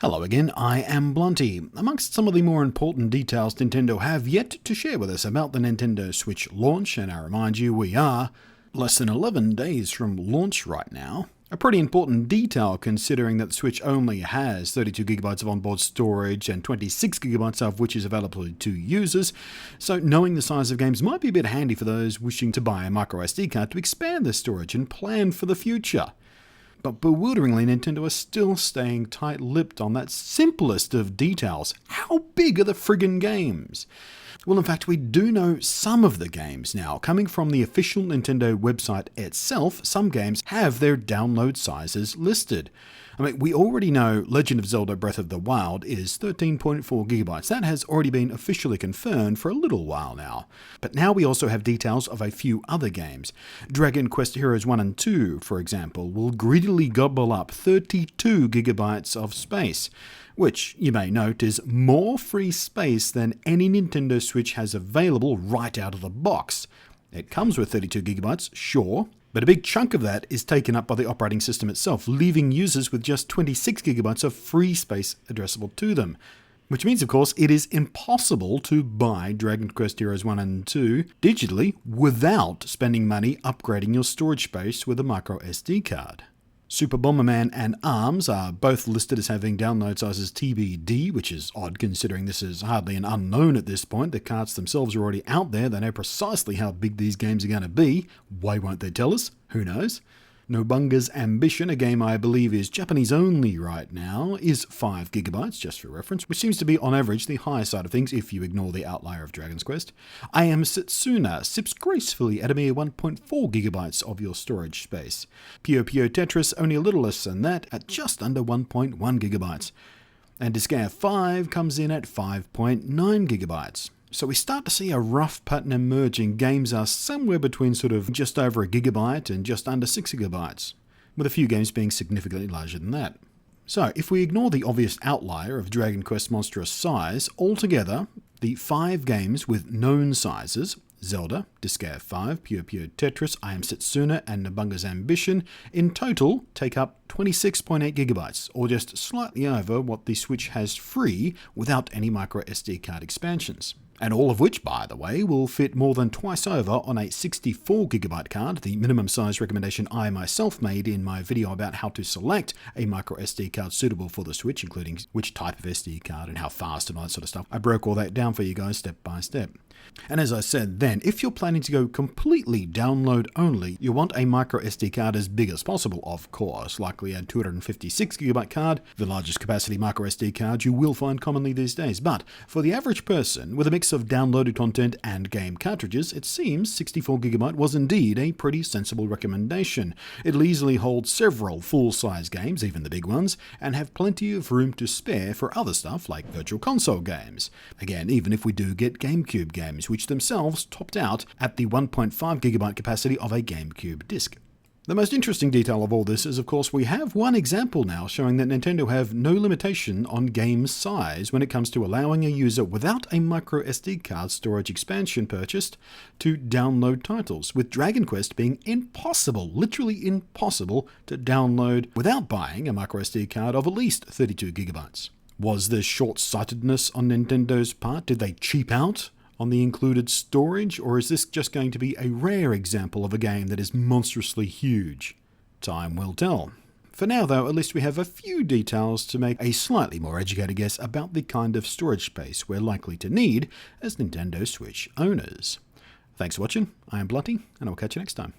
Hello again, I am Blunty. Amongst some of the more important details Nintendo have yet to share with us about the Nintendo Switch launch, and I remind you we are less than 11 days from launch right now. A pretty important detail considering that the Switch only has 32GB of onboard storage and 26GB of which is available to users, so knowing the size of games might be a bit handy for those wishing to buy a microSD card to expand their storage and plan for the future. But bewilderingly, Nintendo is still staying tight-lipped on that simplest of details. How big are the friggin' games? Well, in fact, we do know some of the games now. Coming from the official Nintendo website itself, some games have their download sizes listed. I mean, we already know Legend of Zelda Breath of the Wild is 13.4GB. That has already been officially confirmed for a little while now. But now we also have details of a few other games. Dragon Quest Heroes 1 and 2, for example, will greedily gobble up 32GB of space, which, you may note, is more free space than any Nintendo Switch has available right out of the box. It comes with 32GB, sure, but a big chunk of that is taken up by the operating system itself, leaving users with just 26GB of free space addressable to them. Which means, of course, it is impossible to buy Dragon Quest Heroes 1 and 2 digitally without spending money upgrading your storage space with a microSD card. Super Bomberman and ARMS are both listed as having download sizes TBD, which is odd considering this is hardly an unknown at this point. The cards themselves are already out there. They know precisely how big these games are going to be. Why won't they tell us? Who knows? Nobunga's Ambition, a game I believe is Japanese only right now, is 5GB, just for reference, which seems to be on average the higher side of things if you ignore the outlier of Dragon's Quest. I Am Setsuna sips gracefully at a mere 1.4GB of your storage space. Puyo Puyo Tetris only a little less than that at just under 1.1GB. And Disgaea 5 comes in at 5.9GB. So we start to see a rough pattern emerging. Games are somewhere between sort of just over a gigabyte and just under 6GB, with a few games being significantly larger than that. So if we ignore the obvious outlier of Dragon Quest's monstrous size, altogether, the 5 games with known sizes, Zelda, Disgaea 5, Puyo Puyo Tetris, I Am Setsuna, and Nobunga's Ambition, in total take up 26.8GB, or just slightly over what the Switch has free without any microSD card expansions. And all of which, by the way, will fit more than twice over on a 64GB card, the minimum size recommendation I myself made in my video about how to select a microSD card suitable for the Switch, including which type of SD card and how fast and all that sort of stuff. I broke all that down for you guys step by step. And as I said then, if you're planning to go completely download only, you want a microSD card as big as possible, of course, likely a 256GB card, the largest capacity microSD card you will find commonly these days. But for the average person, with a mix of downloaded content and game cartridges, it seems 64GB was indeed a pretty sensible recommendation. It'll easily hold several full-size games, even the big ones, and have plenty of room to spare for other stuff like Virtual Console games. Again, even if we do get GameCube games, which themselves topped out at the 1.5GB capacity of a GameCube disc. The most interesting detail of all this is, of course, we have one example now showing that Nintendo have no limitation on game size when it comes to allowing a user without a microSD card storage expansion purchased to download titles, with Dragon Quest being impossible, literally impossible, to download without buying a microSD card of at least 32GB. Was this short-sightedness on Nintendo's part? Did they cheap out on the included storage, or is this just going to be a rare example of a game that is monstrously huge? Time will tell. For now though, at least we have a few details to make a slightly more educated guess about the kind of storage space we're likely to need as Nintendo Switch owners. Thanks for watching, I am Blunty, and I'll catch you next time.